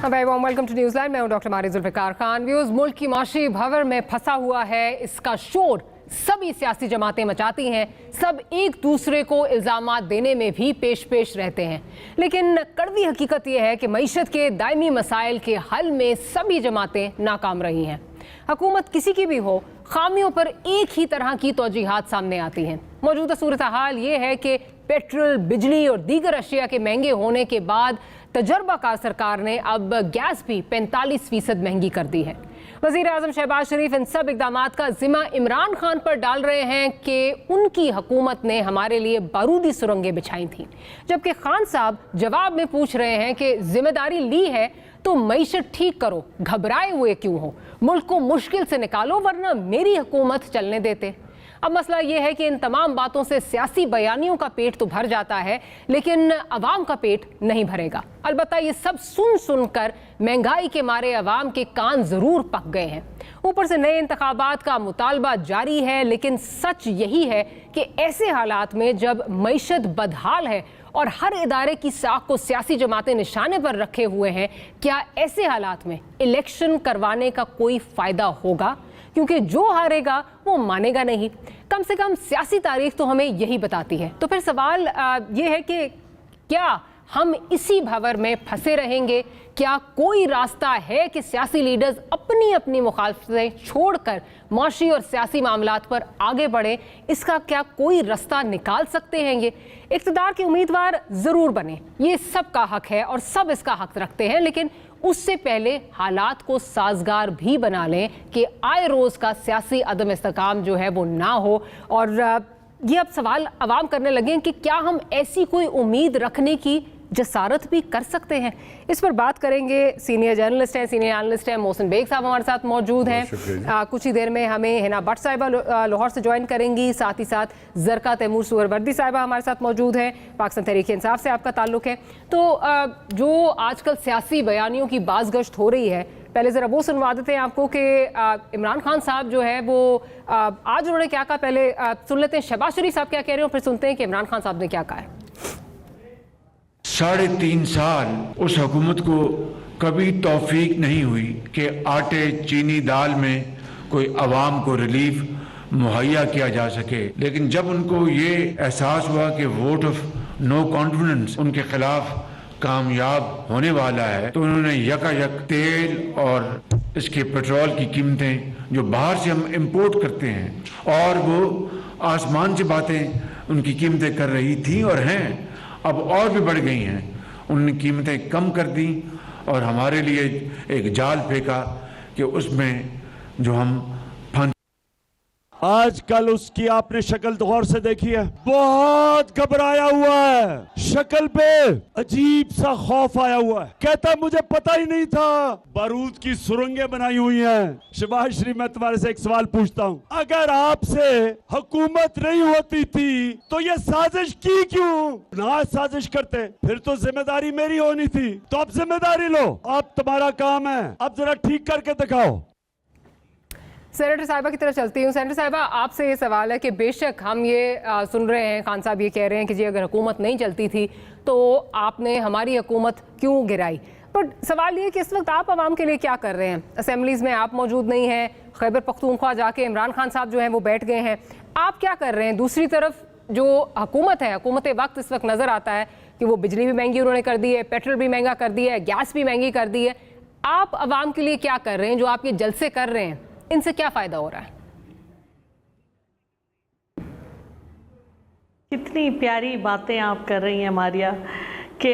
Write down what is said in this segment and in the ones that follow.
Welcome to news live. मैं हूं doctor Maria Zulfikar Khan. Viewers, मुल्क की माशी भंवर में फंसा हुआ है। इसका शोर सभी सियासी जमातें मचाती हैं। सब एक दूसरे को इल्ज़ामात देने में भी पेश रहते हैं, लेकिन कड़वी हकीकत यह है कि मईशत के दायमी मसाइल के हल में सभी जमातें नाकाम रही हैं। हुकूमत किसी की भी हो, खामियों पर एक ही तरह की तौजीहात सामने आती हैं। मौजूदा सूरत हाल ये है कि पेट्रोल, बिजली और दीगर अशिया के महंगे होने के बाद तजर्बाकार सरकार ने अब गैस भी 45% महंगी कर दी है। वज़ीर आज़म शहबाज शरीफ इन सब इक़दामात का ज़िम्मा इमरान खान पर डाल रहे हैं कि उनकी हुकूमत ने हमारे लिए बारूदी सुरंगें बिछाई थीं, जबकि खान साहब जवाब में पूछ रहे हैं कि जिम्मेदारी ली है तो मईशत ठीक करो, घबराए हुए क्यों हो, मुल्क को मुश्किल से निकालो वरना मेरी हुकूमत चलने देते। अब मसला ये है कि इन तमाम बातों से सियासी बयानियों का पेट तो भर जाता है, लेकिन अवाम का पेट नहीं भरेगा। अलबत्ता ये सब सुन कर महंगाई के मारे अवाम के कान ज़रूर पक गए हैं। ऊपर से नए इंतखाबात का मुतालबा जारी है, लेकिन सच यही है कि ऐसे हालात में जब मईशत बदहाल है और हर इदारे की साख को सियासी जमातें निशाने पर रखे हुए हैं, क्या ऐसे हालात में इलेक्शन करवाने का कोई फ़ायदा होगा? क्योंकि जो हारेगा वो मानेगा नहीं। कम से कम सियासी तारीख तो हमें यही बताती है। तो फिर सवाल ये है कि क्या हम इसी भंवर में फंसे रहेंगे? क्या कोई रास्ता है कि सियासी लीडर्स अपनी अपनी मुखालफतें छोड़कर माशी और सियासी मामलात पर आगे बढ़ें? इसका क्या कोई रास्ता निकाल सकते हैं? ये इक़्तिदार के उम्मीदवार ज़रूर बने, ये सबका हक है और सब इसका हक रखते हैं, लेकिन उससे पहले हालात को साजगार भी बना लें कि आए रोज़ का सियासी अदम इस्तेकाम जो है वो ना हो। और ये अब सवाल अवाम करने लगे कि क्या हम ऐसी कोई उम्मीद रखने की जसारत भी कर सकते हैं? इस पर बात करेंगे। सीनियर जर्नलिस्ट हैं, सीनियर एनालिस्ट हैं मोहसिन बेग साहब हमारे साथ मौजूद हैं। कुछ ही देर में हमें हिना भट्ट साहिबा लाहौर से ज्वाइन करेंगी। साथ ही साथ जरका तैमूर सुहरवर्दी साहिबा हमारे साथ मौजूद हैं। पाकिस्तान तहरीक इंसाफ से आपका ताल्लुक है। तो जो आजकल सियासी बयानियों की बाज़गश्त हो रही है, पहले ज़रा वो सुनवा देते हैं आपको कि इमरान खान साहब जो है वो आज उन्होंने क्या कहा। पहले सुन लेते हैं शहबाज शरीफ साहब क्या कह रहे हैं और फिर सुनते हैं कि इमरान खान साहब ने क्या कहा है। 3.5 साल उस हुकूमत को कभी तौफीक नहीं हुई कि आटे, चीनी, दाल में कोई अवाम को रिलीफ मुहैया किया जा सके। लेकिन जब उनको ये एहसास हुआ कि वोट ऑफ नो कॉन्फिडेंस उनके खिलाफ कामयाब होने वाला है, तो उन्होंने यकायक तेल और इसके पेट्रोल की कीमतें जो बाहर से हम इंपोर्ट करते हैं और वो आसमान से बातें उनकी कीमतें कर रही थी और हैं, अब और भी बढ़ गई हैं। उन्होंने कीमतें कम कर दी और हमारे लिए एक जाल फेंका कि उसमें जो हम आजकल उसकी आपने शक्ल गौर से देखी है, बहुत घबराया हुआ है, शक्ल पे अजीब सा खौफ आया हुआ है। कहता मुझे पता ही नहीं था बारूद की सुरंगें बनाई हुई हैं। शहबाज शरीफ, मैं तुम्हारे से एक सवाल पूछता हूँ, अगर आपसे हुकूमत नहीं होती थी तो ये साजिश की क्यों? ना साजिश करते फिर तो जिम्मेदारी मेरी होनी थी। तो अब जिम्मेदारी लो, अब तुम्हारा काम है, अब जरा ठीक करके दिखाओ। सेनेटर साहिबा की तरफ चलती हूँ। सेनेटर साहिबा, आपसे ये सवाल है कि बेशक हम ये सुन रहे हैं, खान साहब ये कह रहे हैं कि जी अगर हुकूमत नहीं चलती थी तो आपने हमारी हुकूमत क्यों गिराई, पर सवाल ये कि इस वक्त आप आवाम के लिए क्या कर रहे हैं? असेंबलीज़ में आप मौजूद नहीं हैं, खैबर पख्तूनख्वा जाके इमरान खान साहब जो हैं वो बैठ गए हैं, आप क्या कर रहे हैं? दूसरी तरफ जो हुकूमत है, हुकूमत वक्त इस वक्त नज़र आता है कि वो बिजली भी महंगी उन्होंने कर दी है, पेट्रोल भी महंगा कर दिया है, गैस भी महंगी कर दी है। आप आवाम के लिए क्या कर रहे हैं? जो आप ये जलसे कर रहे हैं, इनसे क्या फायदा हो रहा है? कितनी प्यारी बातें आप कर रही हैं मारिया, कि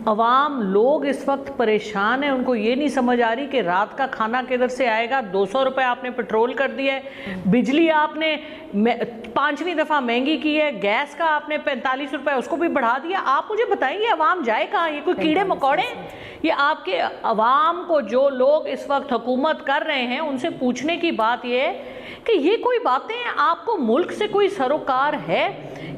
अवाम लोग इस वक्त परेशान हैं। उनको ये नहीं समझ आ रही कि रात का खाना किधर से आएगा। 200 रुपये आपने पेट्रोल कर दिया है, बिजली आपने 5वीं दफ़ा महंगी की है, गैस का आपने 45 रुपये उसको भी बढ़ा दिया। आप मुझे बताइए अवाम जाए कहाँ? ये कोई कीड़े मकोड़े? ये आपके अवाम को जो लोग इस वक्त हुकूमत कर रहे हैं उनसे पूछने की बात यह है कि ये कोई बातें हैं? आपको मुल्क से कोई सरोकार है?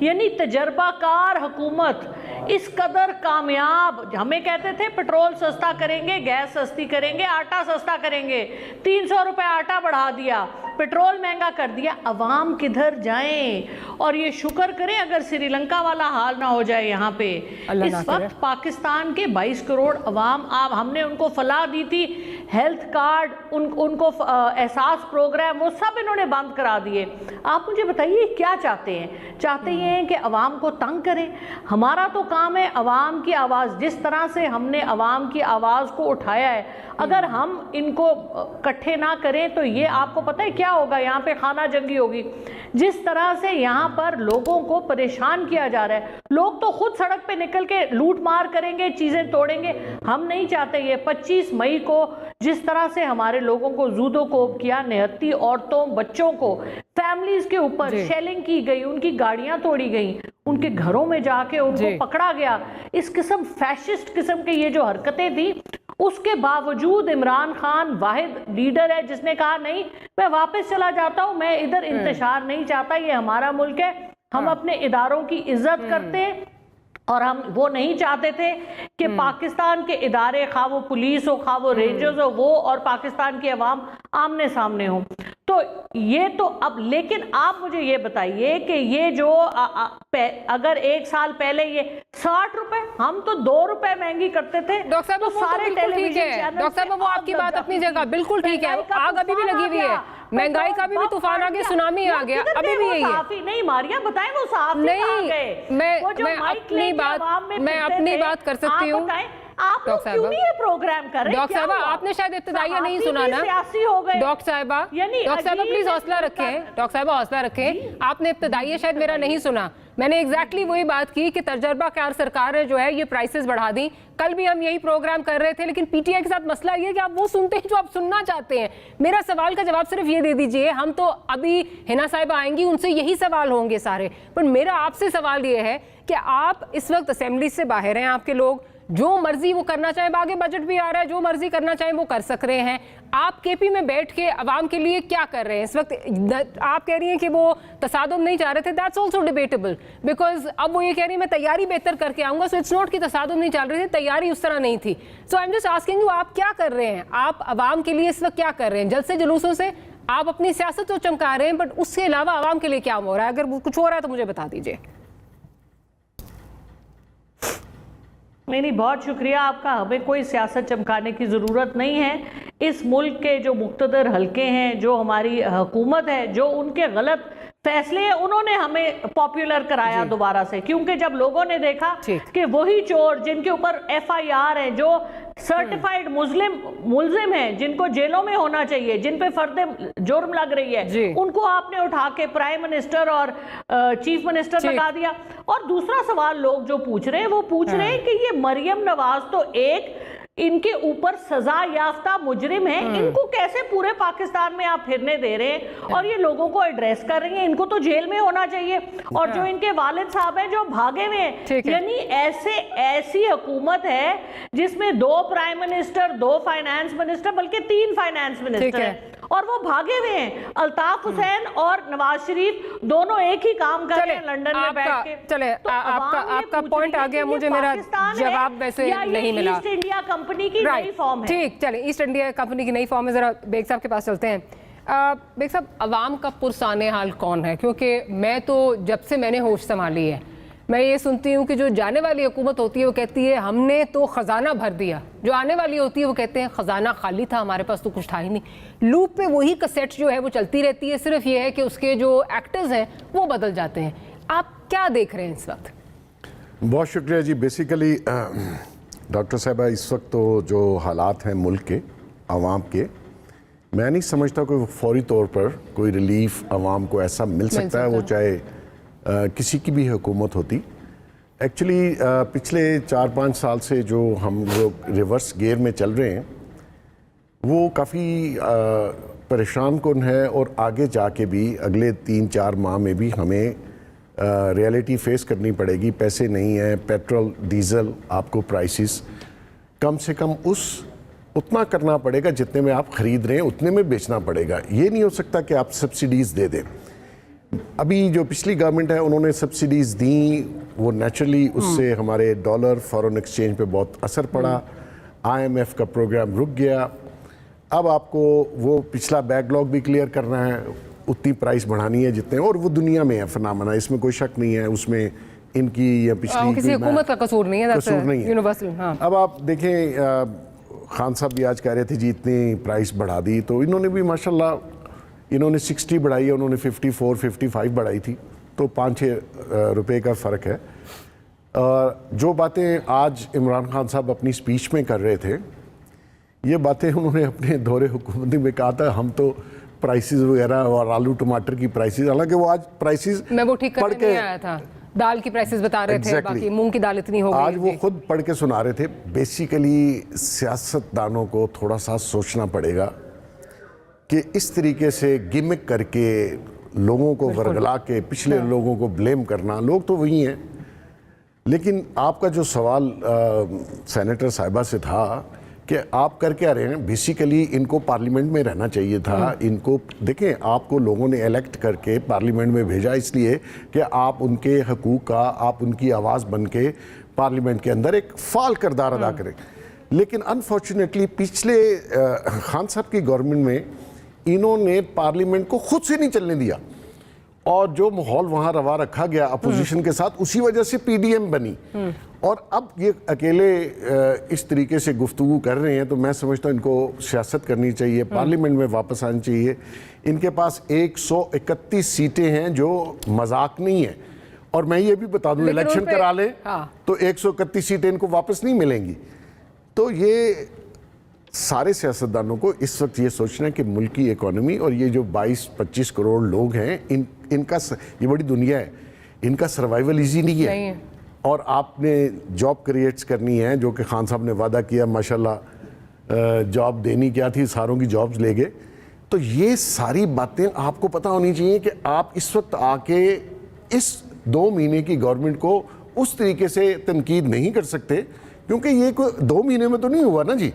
यानी तजर्बाकार हुकूमत इस कदर कामयाब, हमें कहते थे पेट्रोल सस्ता करेंगे, गैस सस्ती करेंगे, आटा सस्ता करेंगे, 300 रुपए आटा बढ़ा दिया, पेट्रोल महंगा कर दिया। अवाम किधर जाएं? और ये शुक्र करें अगर श्रीलंका वाला हाल ना हो जाए यहाँ पे। इस वक्त पाकिस्तान के 22 करोड़ अवाम, आप हमने उनको फलाह दी थी, हेल्थ कार्ड, उनको एहसास प्रोग्राम, वो सब इन्होंने बंद करा दिए। आप मुझे बताइए क्या चाहते हैं? चाहते ये हैं कि अवाम को तंग करें? हमारा तो काम है अवाम की आवाज़, जिस तरह से हमने अवाम की आवाज़ को उठाया है, अगर हम इनको इकट्ठे ना करें तो ये आपको पता है क्या होगा? यहाँ पे खाना जंगी होगी। जिस तरह से यहाँ पर लोगों को परेशान किया जा रहा है, लोग तो खुद सड़क पे निकल के लूट मार करेंगे, चीज़ें तोड़ेंगे। हम नहीं चाहते ये। 25 मई को जिस तरह से हमारे लोगों को जूदो कोब किया, निहत्ती औरतों बच्चों को, फैमिलीज के ऊपर शेलिंग की गई, उनकी गाड़ियां तोड़ी गई, उनके घरों में जाके उनको पकड़ा गया, इस किस्म फैशिस्ट किस्म के ये जो हरकतें थी, उसके बावजूद इमरान खान वाहिद लीडर है जिसने कहा नहीं, मैं वापस चला जाता हूं, मैं इधर इंतशार नहीं चाहता, ये हमारा मुल्क है, हम अपने इदारों की इज्जत करते हैं और हम वो नहीं चाहते थे कि पाकिस्तान के इदारे, खा वो पुलिस हो, खा वो रेंजर्स हो, वो और पाकिस्तान की अवाम आमने सामने हो। तो ये तो अब, लेकिन आप मुझे ये बताइए कि ये जो अगर 1 साल पहले ये 60 रुपए, हम तो 2 रुपए महंगी करते थे। डॉक्टर साहब, वो सारे टेलीविजन चैनल, डॉक्टर साहब वो आपकी बात अपनी जगह बिल्कुल ठीक है, आग अभी भी लगी हुई है, महंगाई का भी तूफान आ गया, सुनामी आ गया, अभी भी यही है। नहीं मारिया, बताएं वो साफ नहीं, मैं अपनी बात कर सकती हूँ। आप लोग क्यों नहीं ये प्रोग्राम कर रहे? डॉक्टर साहबा, आपने शायद इब्तिदाइया नहीं सुना ना। सियासी हो गए डॉक्टर साहबा, प्लीज हौसला रखें। डॉक्टर साहबा हौसला रखें, आपने इब्तिदाइया शायद मेरा नहीं सुना। मैंने एग्जैक्टली वही बात की कि तजर्बाकार सरकार ने जो है ये प्राइसेस बढ़ा दी। कल भी हम यही प्रोग्राम कर रहे थे, लेकिन पीटीआई के साथ मसला ये है कि आप वो सुनते हैं जो आप सुनना चाहते हैं। मेरा सवाल का जवाब सिर्फ ये दे दीजिए, हम तो अभी हिना साहिबा आएंगी, उनसे यही सवाल होंगे सारे, पर मेरा आपसे सवाल ये है कि आप इस वक्त असेंबली से बाहर हैं, आपके लोग जो मर्जी वो करना चाहें, आगे बजट भी आ रहा है, जो मर्जी करना चाहें वो कर सक रहे हैं। आप केपी में बैठ के अवाम के लिए क्या कर रहे हैं इस वक्त? आप कह रही हैं कि वो तसादुम नहीं चाह रहे थे, दैट्स ऑल्सो डिबेटेबल, बिकॉज अब वो ये कह रही है मैं तैयारी बेहतर करके आऊंगा, सो इट्स नॉट कि तसादुम नहीं चल रही थी, तैयारी उस तरह नहीं थी। So I am just asking you, आप क्या कर रहे हैं? आप अवाम के लिए इस वक्त क्या कर रहे हैं? जलसे जुलूसों से आप अपनी सियासत तो चमका रहे हैं, बट उसके अलावा अवाम के लिए क्या हो रहा है? अगर कुछ हो रहा है तो मुझे बता दीजिए। नहीं, बहुत शुक्रिया आपका। हमें कोई सियासत चमकाने की ज़रूरत नहीं है। इस मुल्क के जो मुक़्तदर हल्के हैं, जो हमारी हुकूमत है, जो उनके गलत फैसले हैं, उन्होंने हमें पॉपुलर कराया दोबारा से, क्योंकि जब लोगों ने देखा कि वही चोर जिनके ऊपर FIR है, जो सर्टिफाइड मुल्जिम हैं, जिनको जेलों में होना चाहिए, जिन पे फर्दे जुर्म लग रही है, उनको आपने उठा के प्राइम मिनिस्टर और चीफ मिनिस्टर लगा दिया। और दूसरा सवाल लोग जो पूछ रहे हैं, वो पूछ रहे हैं कि ये मरियम नवाज तो एक इनके ऊपर सजा याफ्ता मुजरिम है, इनको कैसे पूरे पाकिस्तान में आप फिरने दे रहे हैं और ये लोगों को एड्रेस कर रही हैं? इनको तो जेल में होना चाहिए। और जो इनके वालिद साहब हैं जो भागे हुए हैं, यानी ऐसी हुकूमत है जिसमें 2 प्राइम मिनिस्टर, 2 फाइनेंस मिनिस्टर, बल्कि 3 फाइनेंस मिनिस्टर हैं, और वो भागे हुए हैं। अल्ताफ हुसैन और नवाज शरीफ दोनों एक ही काम कर रहे हैं लंदन में बैठ के। चले, तो आपका पॉइंट आ गया, मुझे मेरा जवाब वैसे नहीं मिला। ईस्ट इंडिया कंपनी की नई फॉर्म है। ठीक, चले, ईस्ट इंडिया कंपनी की नई फॉर्म है। जरा बेग साहब के पास चलते हैं। बेग साहब, अवाम का पुरसाने हाल कौन है? क्योंकि मैं तो जब से मैंने होश संभाली है, मैं ये सुनती हूँ कि जो जाने वाली हुकूमत होती है वो कहती है हमने तो खजाना भर दिया, जो आने वाली होती है वो कहते हैं खजाना खाली था, हमारे पास तो कुछ था ही नहीं। लूप पे वही कैसेट जो है वो चलती रहती है, सिर्फ ये है कि उसके जो एक्टर्स हैं वो बदल जाते हैं। आप क्या देख रहे हैं इस वक्त? बहुत शुक्रिया जी। बेसिकली डॉक्टर साहबा, इस वक्त तो जो हालात हैं मुल्क के, आवाम के, मैं नहीं समझता कोई फौरी तौर पर कोई रिलीफ आवाम को ऐसा मिल सकता है, वो चाहे किसी की भी हुकूमत होती। एक्चुअली पिछले 4-5 साल से जो हम लोग रिवर्स गियर में चल रहे हैं वो काफ़ी परेशान कुन है, और आगे जाके भी अगले 3-4 माह में भी हमें रियलिटी फेस करनी पड़ेगी। पैसे नहीं हैं, पेट्रोल डीजल आपको प्राइसेस कम से कम उतना करना पड़ेगा जितने में आप ख़रीद रहे हैं उतने में बेचना पड़ेगा। ये नहीं हो सकता कि आप सब्सिडीज़ दे दें। अभी जो पिछली गवर्नमेंट है उन्होंने सब्सिडीज़ दी, वो नेचुरली उससे हमारे डॉलर फॉरेन एक्सचेंज पे बहुत असर पड़ा। IMF का प्रोग्राम रुक गया। अब आपको वो पिछला बैकलॉग भी क्लियर करना है, उतनी प्राइस बढ़ानी है जितने, और वो दुनिया में है फिनोमेना, इसमें कोई शक नहीं है। उसमें इनकी या पिछली किसी हुकूमत का कसूर नहीं है, कसूर नहीं है, यूनिवर्सल। हाँ। अब आप देखें, खान साहब भी आज कह रहे थे जी इतनी प्राइस बढ़ा दी, तो इन्होंने भी माशाल्लाह, इन्होंने 60 बढ़ाई है, उन्होंने 54 55 बढ़ाई थी, तो 5-6 रुपए का फ़र्क है। और जो बातें आज इमरान खान साहब अपनी स्पीच में कर रहे थे, ये बातें उन्होंने अपने दौरे हुकूमत में कहा था, हम तो प्राइसेस वगैरह और आलू टमाटर की प्राइसेस, हालांकि वो आज प्राइसेस मैं वो ठीक करने नहीं आया था, दाल की प्राइसेस बता रहे थे, बाकी मूंग की दाल इतनी हो गई। आज वो खुद पढ़ के सुना रहे थे। बेसिकली सियासतदानों को थोड़ा सा सोचना पड़ेगा कि इस तरीके से गिमिक करके लोगों को वर्गला के पिछले लोगों को ब्लेम करना, लोग तो वही हैं। लेकिन आपका जो सवाल सेनेटर साहिबा से था कि आप कर क्या रहे हैं, बेसिकली इनको पार्लियामेंट में रहना चाहिए था। इनको देखें, आपको लोगों ने इलेक्ट करके पार्लियामेंट में भेजा इसलिए कि आप उनके हकूक़ का, आप उनकी आवाज़ बन के पार्लियामेंट के अंदर एक फाल किरदार अदा करें। लेकिन अनफॉर्चुनेटली पिछले खान साहब की गवर्नमेंट में इन्होंने पार्लियामेंट को खुद से नहीं चलने दिया, और जो माहौल वहाँ रवा रखा गया अपोजिशन के साथ, उसी वजह से PDM बनी। और अब ये अकेले इस तरीके से गुफ्तगू कर रहे हैं, तो मैं समझता हूँ इनको सियासत करनी चाहिए, पार्लियामेंट में वापस आनी चाहिए। इनके पास 131 सीटें हैं, जो मजाक नहीं है। और मैं ये भी बता दूं, इलेक्शन करा लें तो 131 सीटें इनको वापस नहीं मिलेंगी। तो ये सारे सियासतदानों को इस वक्त ये सोचना है कि मुल्क की इकोनॉमी और ये जो 22-25 करोड़ लोग हैं, इनका ये बड़ी दुनिया है, इनका सर्वाइवल इजी नहीं है। और आपने जॉब क्रिएट्स करनी है, जो कि खान साहब ने वादा किया, माशाल्लाह जॉब देनी क्या थी, सारों की जॉब्स ले गए। तो ये सारी बातें आपको पता होनी चाहिए कि आप इस वक्त आके इस 2 महीने की गवर्नमेंट को उस तरीके से तनकीद नहीं कर सकते, क्योंकि ये कोई 2 महीने में तो नहीं हुआ ना जी।